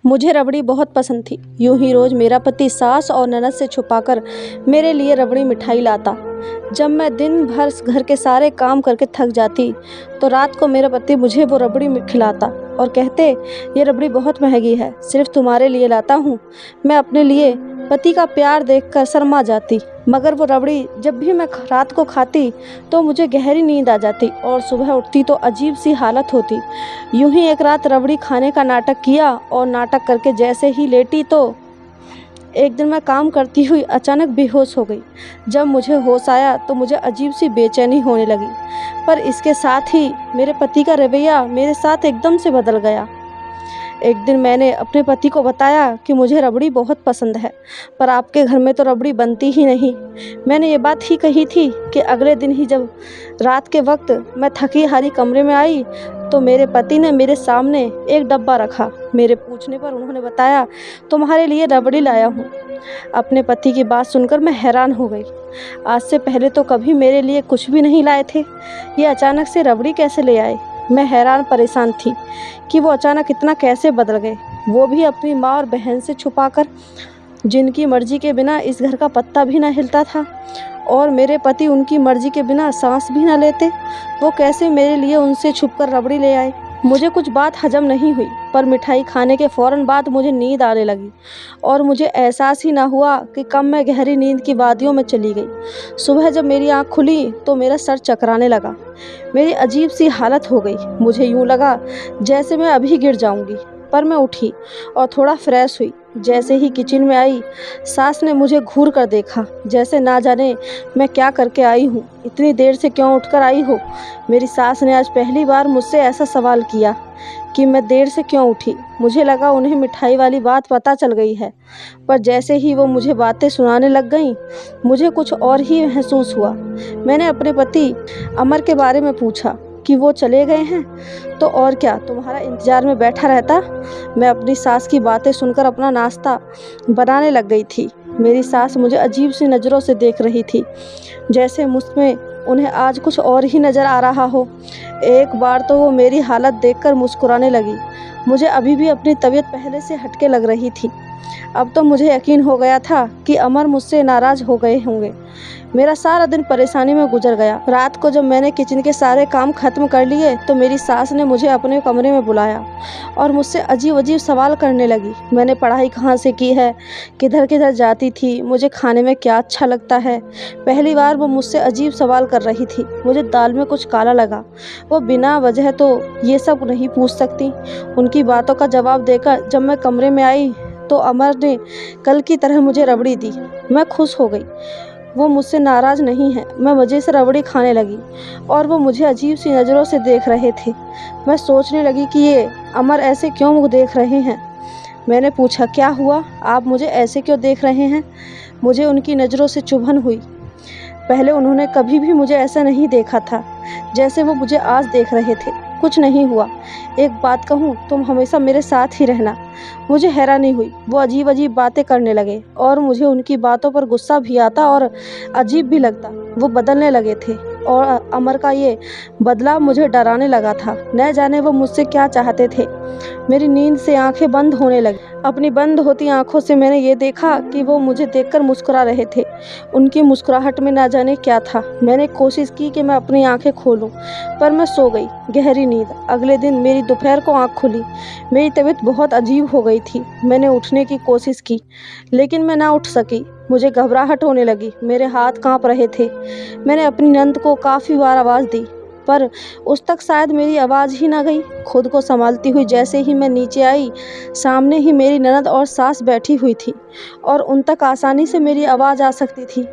मुझे रबड़ी बहुत पसंद थी। यूं ही रोज़ मेरा पति सास और ननद से छुपाकर मेरे लिए रबड़ी मिठाई लाता। जब मैं दिन भर घर के सारे काम करके थक जाती तो रात को मेरा पति मुझे वो रबड़ी खिलाता और कहते, ये रबड़ी बहुत महंगी है, सिर्फ तुम्हारे लिए लाता हूँ। मैं अपने लिए पति का प्यार देखकर शर्मा जाती, मगर वो रबड़ी जब भी मैं रात को खाती तो मुझे गहरी नींद आ जाती और सुबह उठती तो अजीब सी हालत होती। यूं ही एक रात रबड़ी खाने का नाटक किया और नाटक करके जैसे ही लेटी तो एक दिन मैं काम करती हुई अचानक बेहोश हो गई। जब मुझे होश आया तो मुझे अजीब सी बेचैनी होने लगी, पर इसके साथ ही मेरे पति का रवैया मेरे साथ एकदम से बदल गया। एक दिन मैंने अपने पति को बताया कि मुझे रबड़ी बहुत पसंद है, पर आपके घर में तो रबड़ी बनती ही नहीं। मैंने ये बात ही कही थी कि अगले दिन ही जब रात के वक्त मैं थकी हारी कमरे में आई तो मेरे पति ने मेरे सामने एक डब्बा रखा। मेरे पूछने पर उन्होंने बताया, तुम्हारे लिए रबड़ी लाया हूँ। अपने पति की बात सुनकर मैं हैरान हो गई। आज से पहले तो कभी मेरे लिए कुछ भी नहीं लाए थे, ये अचानक से रबड़ी कैसे ले आए। मैं हैरान परेशान थी कि वो अचानक इतना कैसे बदल गए, वो भी अपनी माँ और बहन से छुपाकर, जिनकी मर्जी के बिना इस घर का पत्ता भी ना हिलता था, और मेरे पति उनकी मर्जी के बिना सांस भी ना लेते, वो कैसे मेरे लिए उनसे छुपकर रबड़ी ले आए। मुझे कुछ बात हजम नहीं हुई, पर मिठाई खाने के फ़ौरन बाद मुझे नींद आने लगी और मुझे एहसास ही ना हुआ कि कब मैं गहरी नींद की वादियों में चली गई। सुबह जब मेरी आँख खुली तो मेरा सर चकराने लगा, मेरी अजीब सी हालत हो गई। मुझे यूँ लगा जैसे मैं अभी गिर जाऊँगी, पर मैं उठी और थोड़ा फ्रेश हुई। जैसे ही किचन में आई, सास ने मुझे घूर कर देखा, जैसे ना जाने मैं क्या करके आई हूँ, इतनी देर से क्यों उठकर आई हो। मेरी सास ने आज पहली बार मुझसे ऐसा सवाल किया कि मैं देर से क्यों उठी। मुझे लगा उन्हें मिठाई वाली बात पता चल गई है, पर जैसे ही वो मुझे बातें सुनाने लग गईं, मुझे कुछ और ही महसूस हुआ। मैंने अपने पति अमर के बारे में पूछा कि वो चले गए हैं, तो और क्या, तुम्हारा इंतज़ार में बैठा रहता। मैं अपनी सास की बातें सुनकर अपना नाश्ता बनाने लग गई थी। मेरी सास मुझे अजीब सी नज़रों से देख रही थी, जैसे मुझमें उन्हें आज कुछ और ही नज़र आ रहा हो। एक बार तो वो मेरी हालत देखकर मुस्कुराने लगी। मुझे अभी भी अपनी तबीयत पहले से हटके लग रही थी। अब तो मुझे यकीन हो गया था कि अमर मुझसे नाराज़ हो गए होंगे। मेरा सारा दिन परेशानी में गुजर गया। रात को जब मैंने किचन के सारे काम ख़त्म कर लिए तो मेरी सास ने मुझे अपने कमरे में बुलाया और मुझसे अजीब अजीब सवाल करने लगी। मैंने पढ़ाई कहाँ से की है, किधर किधर जाती थी, मुझे खाने में क्या अच्छा लगता है। पहली बार वो मुझसे अजीब सवाल कर रही थी। मुझे दाल में कुछ काला लगा। वो बिना वजह तो ये सब नहीं पूछ सकती। उनकी बातों का जवाब देकर जब मैं कमरे में आई तो अमर ने कल की तरह मुझे रबड़ी दी। मैं खुश हो गई। वो मुझसे नाराज़ नहीं है। मैं मज़े से रबड़ी खाने लगी और वो मुझे अजीब सी नज़रों से देख रहे थे। मैं सोचने लगी कि ये अमर ऐसे क्यों मुझे देख रहे हैं। मैंने पूछा, क्या हुआ, आप मुझे ऐसे क्यों देख रहे हैं। मुझे उनकी नज़रों से चुभन हुई। पहले उन्होंने कभी भी मुझे ऐसा नहीं देखा था जैसे वो मुझे आज देख रहे थे। कुछ नहीं हुआ। एक बात कहूँ, तुम हमेशा मेरे साथ ही रहना। मुझे हैरानी हुई। वो अजीब अजीब बातें करने लगे और मुझे उनकी बातों पर गुस्सा भी आता और अजीब भी लगता। वो बदलने लगे थे और अमर का ये बदलाव मुझे डराने लगा था। न जाने वो मुझसे क्या चाहते थे। मेरी नींद से आंखें बंद होने लगी। अपनी बंद होती आंखों से मैंने ये देखा कि वो मुझे देखकर मुस्कुरा रहे थे। उनकी मुस्कुराहट में ना जाने क्या था। मैंने कोशिश की कि मैं अपनी आंखें खोलूं, पर मैं सो गई गहरी नींद। अगले दिन मेरी दोपहर को आंख खुली। मेरी तबीयत बहुत अजीब हो गई थी। मैंने उठने की कोशिश की, लेकिन मैं ना उठ सकी। मुझे घबराहट होने लगी, मेरे हाथ कांप रहे थे। मैंने अपनी नंद को काफ़ी बार आवाज़ दी, पर उस तक शायद मेरी आवाज़ ही ना गई। खुद को संभालती हुई जैसे ही मैं नीचे आई, सामने ही मेरी ननद और सास बैठी हुई थी और उन तक आसानी से मेरी आवाज़ आ सकती थी।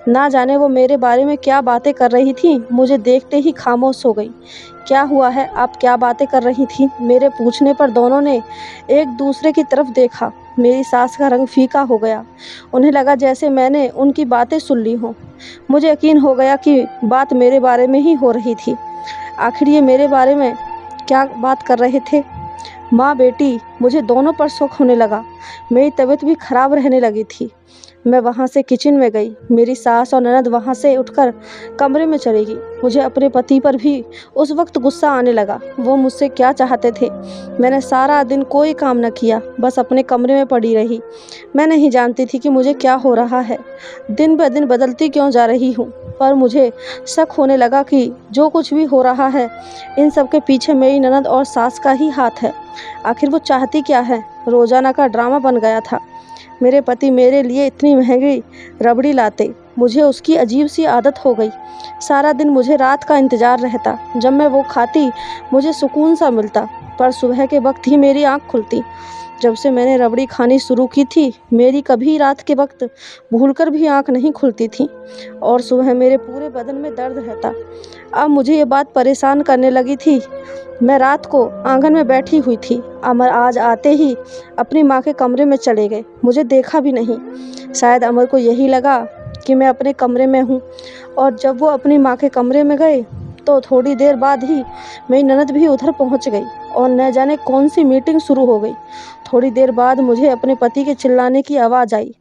ना जाने वो मेरे बारे में क्या बातें कर रही थी। मुझे देखते ही खामोश हो गई। क्या हुआ है, आप क्या बातें कर रही थी। मेरे पूछने पर दोनों ने एक दूसरे की तरफ देखा। मेरी सास का रंग फीका हो गया। उन्हें लगा जैसे मैंने उनकी बातें सुन ली हों। मुझे यकीन हो गया कि बात मेरे बारे में ही हो रही थी। आखिर ये मेरे बारे में क्या बात कर रहे थे। माँ बेटी मुझे दोनों पर शक होने लगा। मेरी तबीयत भी खराब रहने लगी थी। मैं वहाँ से किचन में गई। मेरी सास और ननद वहाँ से उठकर कमरे में चली गई। मुझे अपने पति पर भी उस वक्त गुस्सा आने लगा। वो मुझसे क्या चाहते थे? मैंने सारा दिन कोई काम न किया, बस अपने कमरे में पड़ी रही। मैं नहीं जानती थी कि मुझे क्या हो रहा है, दिन ब दिन बदलती क्यों जा रही हूँ। पर मुझे शक होने लगा कि जो कुछ भी हो रहा है, इन सब के पीछे मेरी ननद और सास का ही हाथ है। आखिर वो चाहती क्या है? रोज़ाना का ड्रामा बन गया था। मेरे पति मेरे लिए इतनी महंगी रबड़ी लाते, मुझे उसकी अजीब सी आदत हो गई। सारा दिन मुझे रात का इंतज़ार रहता। जब मैं वो खाती मुझे सुकून सा मिलता, पर सुबह के वक्त ही मेरी आँख खुलती। जब से मैंने रबड़ी खानी शुरू की थी, मेरी कभी रात के वक्त भूलकर भी आँख नहीं खुलती थी और सुबह मेरे पूरे बदन में दर्द रहता। अब मुझे ये बात परेशान करने लगी थी। मैं रात को आंगन में बैठी हुई थी। अमर आज आते ही अपनी माँ के कमरे में चले गए, मुझे देखा भी नहीं। शायद अमर को यही लगा कि मैं अपने कमरे में हूँ, और जब वो अपनी माँ के कमरे में गए तो थोड़ी देर बाद ही मेरी ननद भी उधर पहुँच गई और न जाने कौन सी मीटिंग शुरू हो गई। थोड़ी देर बाद मुझे अपने पति के चिल्लाने की आवाज़ आई।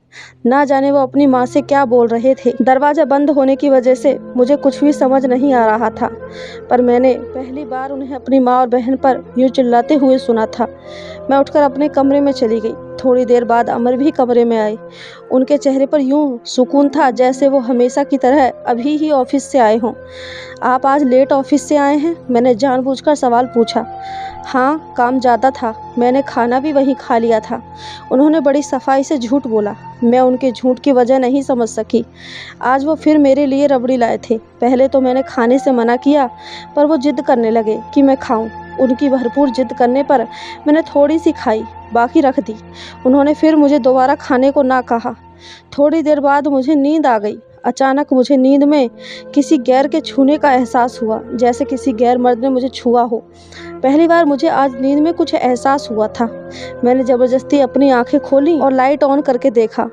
ना जाने वो अपनी माँ से क्या बोल रहे थे। दरवाज़ा बंद होने की वजह से मुझे कुछ भी समझ नहीं आ रहा था, पर मैंने पहली बार उन्हें अपनी माँ और बहन पर यूँ चिल्लाते हुए सुना था। मैं उठकर अपने कमरे में चली गई। थोड़ी देर बाद अमर भी कमरे में आए। उनके चेहरे पर यूँ सुकून था जैसे वो हमेशा की तरह अभी ही ऑफिस से आए हों। आप आज लेट ऑफिस से आए हैं? मैंने जानबूझकर सवाल पूछा। हाँ, काम ज़्यादा था, मैंने खाना भी वहीं खा लिया था। उन्होंने बड़ी सफाई से झूठ बोला। मैं उनके झूठ की वजह नहीं समझ सकी। आज वो फिर मेरे लिए रबड़ी लाए थे। पहले तो मैंने खाने से मना किया, पर वो जिद करने लगे कि मैं खाऊं। उनकी भरपूर जिद करने पर मैंने थोड़ी सी खाई, बाकी रख दी। उन्होंने फिर मुझे दोबारा खाने को ना कहा। थोड़ी देर बाद मुझे नींद आ गई। अचानक मुझे नींद में किसी गैर के छूने का एहसास हुआ, जैसे किसी गैर मर्द ने मुझे छुआ हो। पहली बार मुझे आज नींद में कुछ एहसास हुआ था। मैंने ज़बरदस्ती अपनी आंखें खोली और लाइट ऑन करके देखा,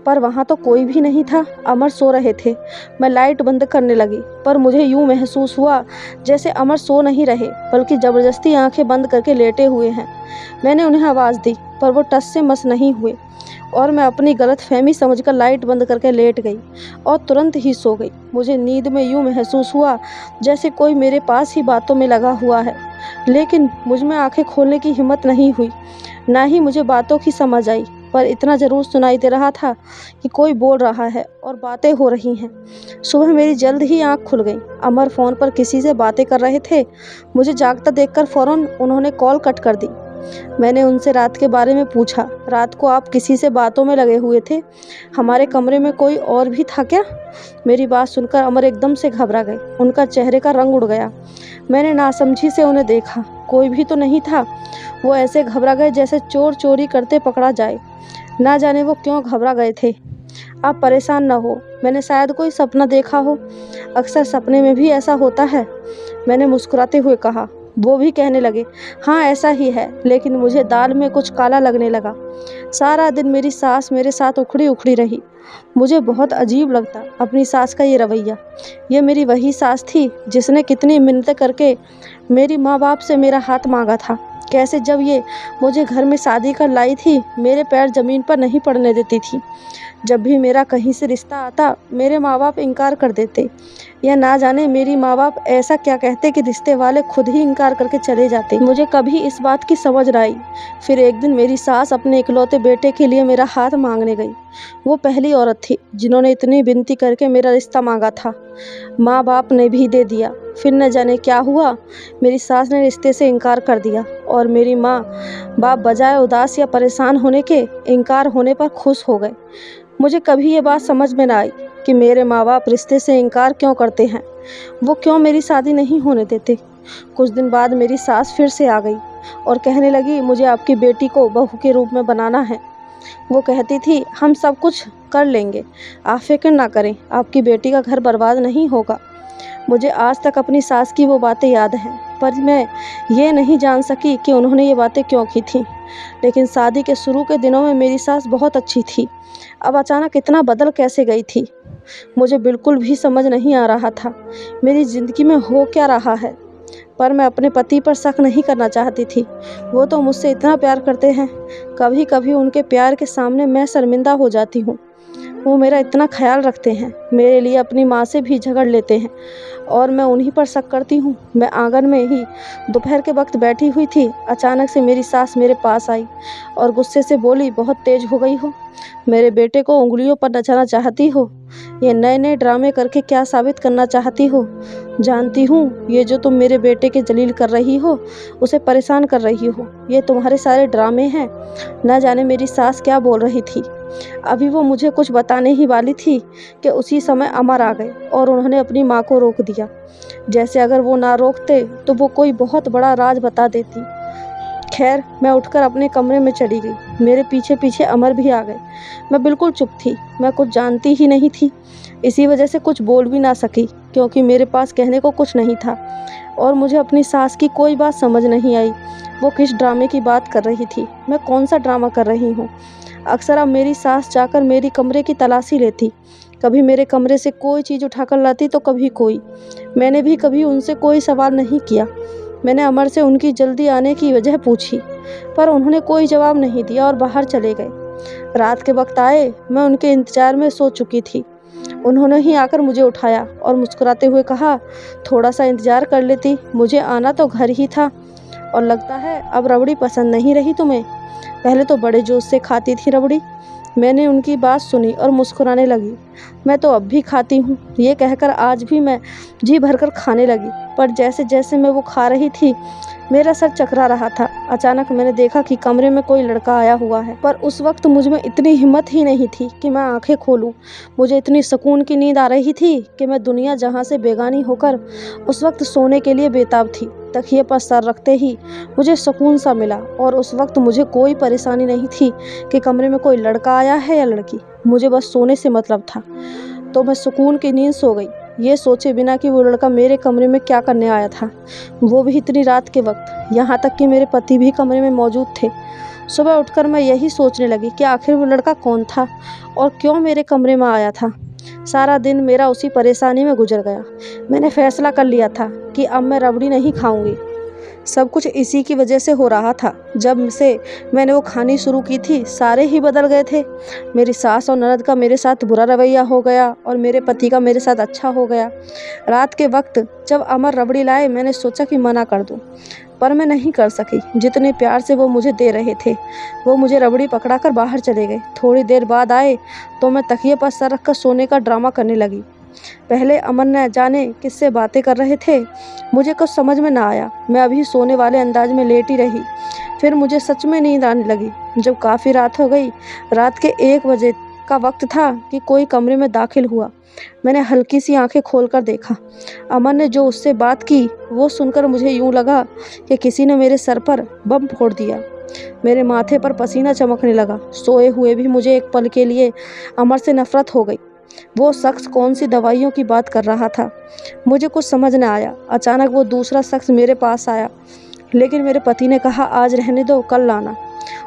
पर वहाँ तो कोई भी नहीं था। अमर सो रहे थे। मैं लाइट बंद करने लगी, पर मुझे यूँ महसूस हुआ जैसे अमर सो नहीं रहे, बल्कि ज़बरदस्ती आंखें बंद करके लेटे हुए हैं। मैंने उन्हें आवाज़ दी, पर वो टस से मस नहीं हुए और मैं अपनी गलतफहमी समझकर लाइट बंद करके लेट गई और तुरंत ही सो गई। मुझे नींद में यूँ महसूस हुआ जैसे कोई मेरे पास ही बातों में लगा हुआ है, लेकिन मुझ में आंखें खोलने की हिम्मत नहीं हुई। ना ही मुझे बातों की समझ आई, पर इतना ज़रूर सुनाई दे रहा था कि कोई बोल रहा है और बातें हो रही हैं। सुबह मेरी जल्द ही आँख खुल गई। अमर फ़ोन पर किसी से बातें कर रहे थे। मुझे जागता देखकर फ़ौरन उन्होंने कॉल कट कर दी। मैंने उनसे रात के बारे में पूछा। रात को आप किसी से बातों में लगे हुए थे? हमारे कमरे में कोई और भी था क्या? मेरी बात सुनकर अमर एकदम से घबरा गए। उनका चेहरे का रंग उड़ गया। मैंने नासमझी से उन्हें देखा। कोई भी तो नहीं था। वो ऐसे घबरा गए जैसे चोर चोरी करते पकड़ा जाए। ना जाने वो क्यों घबरा गए थे। आप परेशान न हो, मैंने शायद कोई सपना देखा हो। अक्सर सपने में भी ऐसा होता है, मैंने मुस्कुराते हुए कहा। वो भी कहने लगे, हाँ ऐसा ही है, लेकिन मुझे दाल में कुछ काला लगने लगा। सारा दिन मेरी सास मेरे साथ उखड़ी उखड़ी रही। मुझे बहुत अजीब लगता अपनी सास का ये रवैया। ये मेरी वही सास थी जिसने कितनी मिन्नतें करके मेरी माँ बाप से मेरा हाथ मांगा था। कैसे जब ये मुझे घर में शादी कर लाई थी, मेरे पैर ज़मीन पर नहीं पड़ने देती थी। जब भी मेरा कहीं से रिश्ता आता, मेरे माँ बाप इनकार कर देते, या ना जाने मेरी माँ बाप ऐसा क्या कहते कि रिश्ते वाले खुद ही इनकार करके चले जाते। मुझे कभी इस बात की समझ न आई। फिर एक दिन मेरी सास अपने इकलौते बेटे के लिए मेरा हाथ मांगने गई। वो पहली औरत थी जिन्होंने इतनी विनती करके मेरा रिश्ता मांगा था। माँ बाप ने भी दे दिया। फिर न जाने क्या हुआ, मेरी सास ने रिश्ते से इनकार कर दिया और मेरी माँ बाप बजाय उदास या परेशान होने के इनकार होने पर खुश हो गए। मुझे कभी ये बात समझ में न आई कि मेरे माँ बाप रिश्ते से इनकार क्यों करते हैं। वो क्यों मेरी शादी नहीं होने देते। कुछ दिन बाद मेरी सास फिर से आ गई और कहने लगी, मुझे आपकी बेटी को बहू के रूप में बनाना है। वो कहती थी, हम सब कुछ कर लेंगे, आप फिक्र ना करें, आपकी बेटी का घर बर्बाद नहीं होगा। मुझे आज तक अपनी सास की वो बातें याद हैं, पर मैं ये नहीं जान सकी कि उन्होंने ये बातें क्यों की थीं। लेकिन शादी के शुरू के दिनों में मेरी सास बहुत अच्छी थी। अब अचानक इतना बदल कैसे गई थी, मुझे बिल्कुल भी समझ नहीं आ रहा था। मेरी ज़िंदगी में हो क्या रहा है। पर मैं अपने पति पर शक नहीं करना चाहती थी। वो तो मुझसे इतना प्यार करते हैं, कभी कभी उनके प्यार के सामने मैं शर्मिंदा हो जाती हूँ। वो मेरा इतना ख्याल रखते हैं, मेरे लिए अपनी माँ से भी झगड़ लेते हैं और मैं उन्हीं पर शक करती हूँ। मैं आंगन में ही दोपहर के वक्त बैठी हुई थी, अचानक से मेरी सास मेरे पास आई और गुस्से से बोली, बहुत तेज हो गई हो, मेरे बेटे को उंगलियों पर नचाना चाहती हो, ये नए नए ड्रामे करके क्या साबित करना चाहती हो? जानती हूँ ये जो तुम मेरे बेटे के जलील कर रही हो, उसे परेशान कर रही हो, ये तुम्हारे सारे ड्रामे हैं। न जाने मेरी सास क्या बोल रही थी। अभी वो मुझे कुछ बताने ही वाली थी कि उसी समय अमर आ गए और उन्होंने अपनी माँ को रोक दिया, जैसे अगर वो ना रोकते तो वो कोई बहुत बड़ा राज बता देती। खैर, मैं उठकर अपने कमरे में चली गई। मेरे पीछे पीछे अमर भी आ गए। मैं बिल्कुल चुप थी, मैं कुछ जानती ही नहीं थी, इसी वजह से कुछ बोल भी ना सकी, क्योंकि मेरे पास कहने को कुछ नहीं था और मुझे अपनी सास की कोई बात समझ नहीं आई। वो किस ड्रामे की बात कर रही थी, मैं कौन सा ड्रामा कर रही हूँ। अक्सर अब मेरी सास जाकर मेरी कमरे की तलाशी लेती, कभी मेरे कमरे से कोई चीज़ उठाकर लाती तो कभी कोई। मैंने भी कभी उनसे कोई सवाल नहीं किया। मैंने अमर से उनकी जल्दी आने की वजह पूछी, पर उन्होंने कोई जवाब नहीं दिया और बाहर चले गए। रात के वक्त आए, मैं उनके इंतज़ार में सो चुकी थी। उन्होंने ही आकर मुझे उठाया और मुस्कुराते हुए कहा, थोड़ा सा इंतज़ार कर लेती, मुझे आना तो घर ही था। और लगता है अब रबड़ी पसंद नहीं रही तुम्हें? पहले तो बड़े जोश से खाती थी रबड़ी। मैंने उनकी बात सुनी और मुस्कुराने लगी। मैं तो अब भी खाती हूँ, ये कहकर आज भी मैं जी भरकर खाने लगी। पर जैसे जैसे मैं वो खा रही थी, मेरा सर चकरा रहा था। अचानक मैंने देखा कि कमरे में कोई लड़का आया हुआ है, पर उस वक्त मुझ में इतनी हिम्मत ही नहीं थी कि मैं आंखें खोलूं। मुझे इतनी सुकून की नींद आ रही थी कि मैं दुनिया जहां से बेगानी होकर उस वक्त सोने के लिए बेताब थी। तकिए पर सर रखते ही मुझे सुकून सा मिला और उस वक्त मुझे कोई परेशानी नहीं थी कि कमरे में कोई लड़का आया है या लड़की। मुझे बस सोने से मतलब था, तो मैं सुकून की नींद सो गई, ये सोचे बिना कि वो लड़का मेरे कमरे में क्या करने आया था, वो भी इतनी रात के वक्त। यहाँ तक कि मेरे पति भी कमरे में मौजूद थे। सुबह उठकर मैं यही सोचने लगी कि आखिर वो लड़का कौन था और क्यों मेरे कमरे में आया था। सारा दिन मेरा उसी परेशानी में गुजर गया। मैंने फैसला कर लिया था कि अब मैं रबड़ी नहीं खाऊंगी। सब कुछ इसी की वजह से हो रहा था। जब से मैंने वो खानी शुरू की थी, सारे ही बदल गए थे। मेरी सास और ननद का मेरे साथ बुरा रवैया हो गया और मेरे पति का मेरे साथ अच्छा हो गया। रात के वक्त जब अमर रबड़ी लाए, मैंने सोचा कि मना कर दूं, पर मैं नहीं कर सकी। जितने प्यार से वो मुझे दे रहे थे, वो मुझे रबड़ी पकड़ाकर बाहर चले गए। थोड़ी देर बाद आए तो मैं तकिए पर सर रखकर सोने का ड्रामा करने लगी। पहले अमन न जाने किससे बातें कर रहे थे, मुझे कुछ समझ में ना आया। मैं अभी सोने वाले अंदाज में लेटी रही। फिर मुझे सच में नींद आने लगी। जब काफ़ी रात हो गई, रात के 1 बजे का वक्त था कि कोई कमरे में दाखिल हुआ। मैंने हल्की सी आंखें खोलकर देखा। अमन ने जो उससे बात की, वो सुनकर मुझे यूं लगा कि किसी ने मेरे सर पर बम फोड़ दिया। मेरे माथे पर पसीना चमकने लगा। सोए हुए भी मुझे एक पल के लिए अमर से नफरत हो गई। वो शख्स कौन सी दवाइयों की बात कर रहा था, मुझे कुछ समझ न आया। अचानक वो दूसरा शख्स मेरे पास आया, लेकिन मेरे पति ने कहा, आज रहने दो, कल लाना।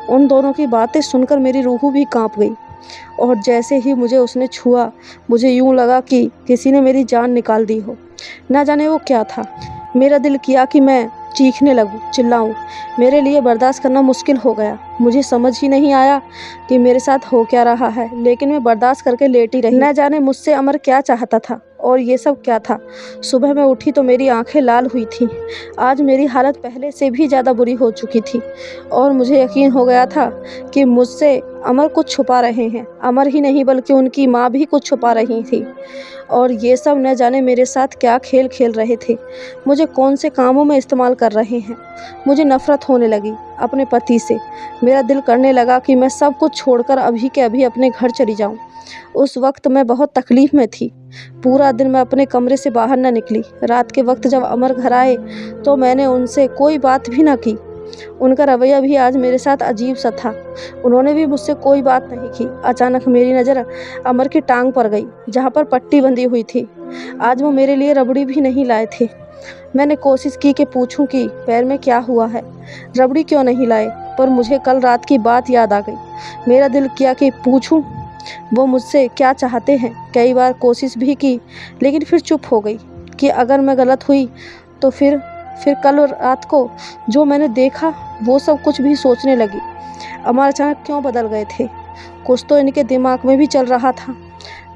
उन दोनों की बातें सुनकर मेरी रूह भी कांप गई और जैसे ही मुझे उसने छुआ, मुझे यूं लगा कि किसी ने मेरी जान निकाल दी हो। ना जाने वो क्या था। मेरा दिल किया कि मैं चीखने लगूं, चिल्लाऊं। मेरे लिए बर्दाश्त करना मुश्किल हो गया। मुझे समझ ही नहीं आया कि मेरे साथ हो क्या रहा है, लेकिन मैं बर्दाश्त करके लेटी रही। न जाने मुझसे अमर क्या चाहता था और ये सब क्या था। सुबह मैं उठी तो मेरी आंखें लाल हुई थीं। आज मेरी हालत पहले से भी ज़्यादा बुरी हो चुकी थी और मुझे यकीन हो गया था कि मुझसे अमर कुछ छुपा रहे हैं। अमर ही नहीं बल्कि उनकी माँ भी कुछ छुपा रही थी और ये सब न जाने मेरे साथ क्या खेल खेल रहे थे, मुझे कौन से कामों में इस्तेमाल कर रहे हैं। मुझे नफ़रत होने लगी अपने पति से। मेरा दिल करने लगा कि मैं सब कुछ छोड़कर अभी के अभी अपने घर चली जाऊं। उस वक्त मैं बहुत तकलीफ़ में थी। पूरा दिन मैं अपने कमरे से बाहर न निकली। रात के वक्त जब अमर घर आए तो मैंने उनसे कोई बात भी ना की। उनका रवैया भी आज मेरे साथ अजीब सा था। उन्होंने भी मुझसे कोई बात नहीं की। अचानक मेरी नज़र अमर की टांग पर गई, जहाँ पर पट्टी बंधी हुई थी। आज वो मेरे लिए रबड़ी भी नहीं लाए थे। मैंने कोशिश की कि पूछूं कि पैर में क्या हुआ है, रबड़ी क्यों नहीं लाए, पर मुझे कल रात की बात याद आ गई। मेरा दिल किया कि पूछूं वो मुझसे क्या चाहते हैं। कई बार कोशिश भी की, लेकिन फिर चुप हो गई कि अगर मैं गलत हुई तो फिर कल रात को जो मैंने देखा वो सब कुछ भी सोचने लगी। अमर अचानक क्यों बदल गए थे, कुछ तो इनके दिमाग में भी चल रहा था।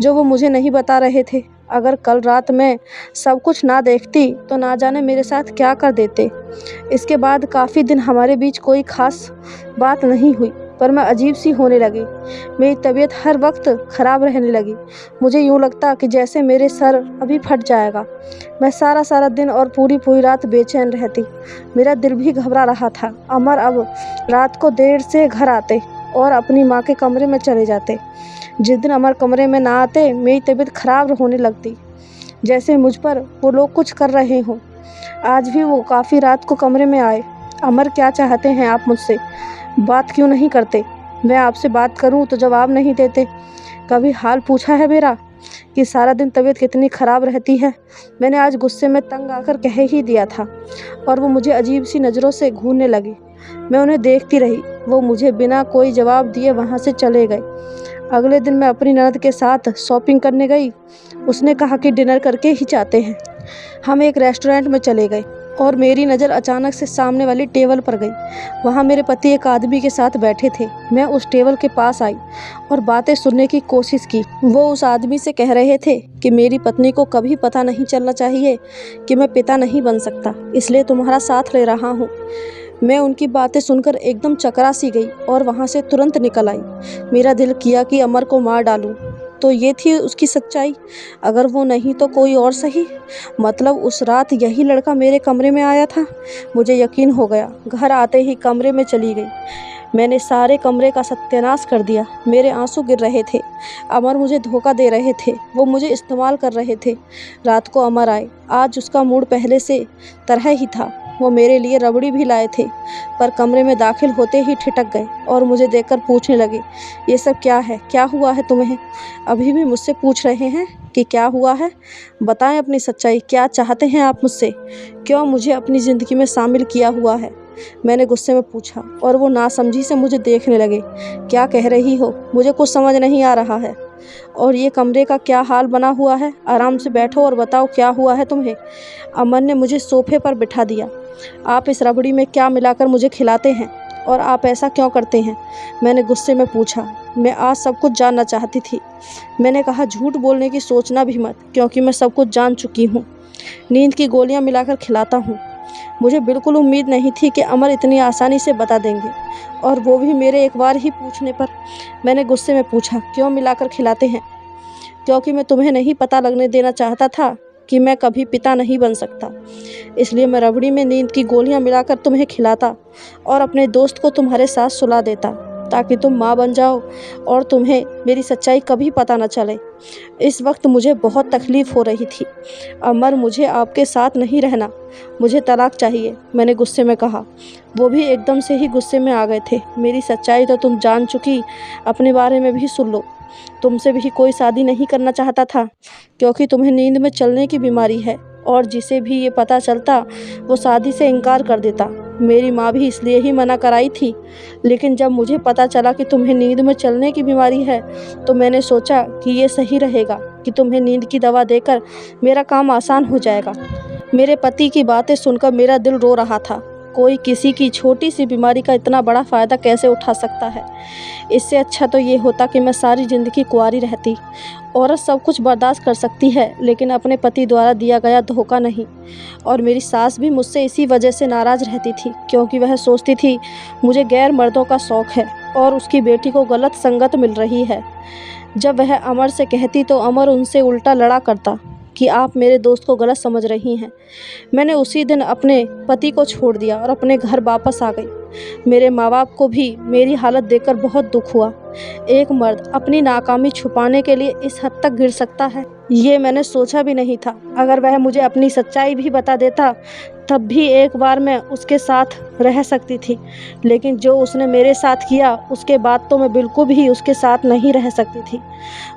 जो वो मुझे नहीं बता रहे थे। अगर कल रात मैं सब कुछ ना देखती तो ना जाने मेरे साथ क्या कर देते। इसके बाद काफ़ी दिन हमारे बीच कोई ख़ास बात नहीं हुई, पर मैं अजीब सी होने लगी। मेरी तबीयत हर वक्त ख़राब रहने लगी। मुझे यूँ लगता कि जैसे मेरे सर अभी फट जाएगा। मैं सारा सारा दिन और पूरी पूरी रात बेचैन रहती। मेरा दिल भी घबरा रहा था। अमर अब रात को देर से घर आते और अपनी माँ के कमरे में चले जाते। जिस दिन अमर कमरे में ना आते, मेरी तबीयत खराब होने लगती, जैसे मुझ पर वो लोग कुछ कर रहे हों। आज भी वो काफ़ी रात को कमरे में आए। अमर, क्या चाहते हैं आप मुझसे? बात क्यों नहीं करते? मैं आपसे बात करूं तो जवाब नहीं देते। कभी हाल पूछा है मेरा कि सारा दिन तबीयत कितनी ख़राब रहती है? मैंने आज गुस्से में तंग आकर कह ही दिया था और वो मुझे अजीब सी नज़रों से घूरने लगी। मैं उन्हें देखती रही। वो मुझे बिना कोई जवाब दिए वहाँ से चले गए। अगले दिन मैं अपनी ननद के साथ शॉपिंग करने गई। उसने कहा कि डिनर करके ही जाते हैं। हम एक रेस्टोरेंट में चले गए और मेरी नज़र अचानक से सामने वाली टेबल पर गई। वहाँ मेरे पति एक आदमी के साथ बैठे थे। मैं उस टेबल के पास आई और बातें सुनने की कोशिश की। वो उस आदमी से कह रहे थे कि मेरी पत्नी को कभी पता नहीं चलना चाहिए कि मैं पिता नहीं बन सकता, इसलिए तुम्हारा साथ ले रहा हूँ। मैं उनकी बातें सुनकर एकदम चकरा सी गई और वहाँ से तुरंत निकल आई। मेरा दिल किया कि अमर को मार डालूं। तो ये थी उसकी सच्चाई। अगर वो नहीं तो कोई और सही। मतलब उस रात यही लड़का मेरे कमरे में आया था। मुझे यकीन हो गया। घर आते ही कमरे में चली गई। मैंने सारे कमरे का सत्यानाश कर दिया। मेरे आंसू गिर रहे थे। अमर मुझे धोखा दे रहे थे। वो मुझे इस्तेमाल कर रहे थे। रात को अमर आए। आज उसका मूड पहले से तरह ही था। वो मेरे लिए रबड़ी भी लाए थे, पर कमरे में दाखिल होते ही ठिठक गए और मुझे देखकर पूछने लगे, ये सब क्या है? क्या हुआ है तुम्हें? अभी भी मुझसे पूछ रहे हैं कि क्या हुआ है? बताएं अपनी सच्चाई। क्या चाहते हैं आप मुझसे? क्यों मुझे अपनी ज़िंदगी में शामिल किया हुआ है? मैंने गुस्से में पूछा और वो नासमझी से मुझे देखने लगे। क्या कह रही हो? मुझे कुछ समझ नहीं आ रहा है। और ये कमरे का क्या हाल बना हुआ है? आराम से बैठो और बताओ क्या हुआ है तुम्हें। अमन ने मुझे सोफे पर बिठा दिया। आप इस रबड़ी में क्या मिलाकर मुझे खिलाते हैं और आप ऐसा क्यों करते हैं? मैंने गुस्से में पूछा। मैं आज सब कुछ जानना चाहती थी। मैंने कहा, झूठ बोलने की सोचना भी मत, क्योंकि मैं सब कुछ जान चुकी हूँ। नींद की गोलियाँ मिलाकर खिलाता हूँ। मुझे बिल्कुल उम्मीद नहीं थी कि अमर इतनी आसानी से बता देंगे, और वो भी मेरे एक बार ही पूछने पर। मैंने गुस्से में पूछा, क्यों मिलाकर खिलाते हैं? क्योंकि मैं तुम्हें नहीं पता लगने देना चाहता था कि मैं कभी पिता नहीं बन सकता। इसलिए मैं रबड़ी में नींद की गोलियां मिलाकर तुम्हें खिलाता और अपने दोस्त को तुम्हारे साथ सुला देता, ताकि तुम माँ बन जाओ और तुम्हें मेरी सच्चाई कभी पता न चले। इस वक्त मुझे बहुत तकलीफ़ हो रही थी। अमर, मुझे आपके साथ नहीं रहना, मुझे तलाक चाहिए, मैंने गुस्से में कहा। वो भी एकदम से ही गुस्से में आ गए थे। मेरी सच्चाई तो तुम जान चुकी, अपने बारे में भी सुन लो। तुमसे भी कोई शादी नहीं करना चाहता था, क्योंकि तुम्हें नींद में चलने की बीमारी है, और जिसे भी ये पता चलता वो शादी से इनकार कर देता। मेरी माँ भी इसलिए ही मना कराई थी, लेकिन जब मुझे पता चला कि तुम्हें नींद में चलने की बीमारी है, तो मैंने सोचा कि ये सही रहेगा कि तुम्हें नींद की दवा देकर मेरा काम आसान हो जाएगा। मेरे पति की बातें सुनकर मेरा दिल रो रहा था। कोई किसी की छोटी सी बीमारी का इतना बड़ा फ़ायदा कैसे उठा सकता है? इससे अच्छा तो ये होता कि मैं सारी ज़िंदगी कुंवारी रहती। औरत सब कुछ बर्दाश्त कर सकती है, लेकिन अपने पति द्वारा दिया गया धोखा नहीं। और मेरी सास भी मुझसे इसी वजह से नाराज़ रहती थी, क्योंकि वह सोचती थी मुझे गैर मर्दों का शौक़ है और उसकी बेटी को गलत संगत मिल रही है। जब वह अमर से कहती तो अमर उनसे उल्टा लड़ा करता कि आप मेरे दोस्त को गलत समझ रही हैं। मैंने उसी दिन अपने पति को छोड़ दिया और अपने घर वापस आ गई। मेरे माँ बाप को भी मेरी हालत देखकर बहुत दुख हुआ। एक मर्द अपनी नाकामी छुपाने के लिए इस हद तक गिर सकता है, ये मैंने सोचा भी नहीं था। अगर वह मुझे अपनी सच्चाई भी बता देता, तब भी एक बार मैं उसके साथ रह सकती थी, लेकिन जो उसने मेरे साथ किया, उसके बाद तो मैं बिल्कुल भी उसके साथ नहीं रह सकती थी।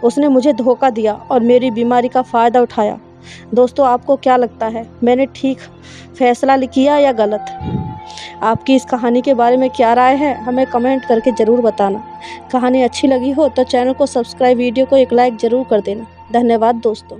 उसने मुझे धोखा दिया और मेरी बीमारी का फ़ायदा उठाया। दोस्तों, आपको क्या लगता है, मैंने ठीक फैसला किया या गलत? आपकी इस कहानी के बारे में क्या राय है, हमें कमेंट करके ज़रूर बताना। कहानी अच्छी लगी हो तो चैनल को सब्सक्राइब, वीडियो को एक लाइक ज़रूर कर देना। धन्यवाद दोस्तों।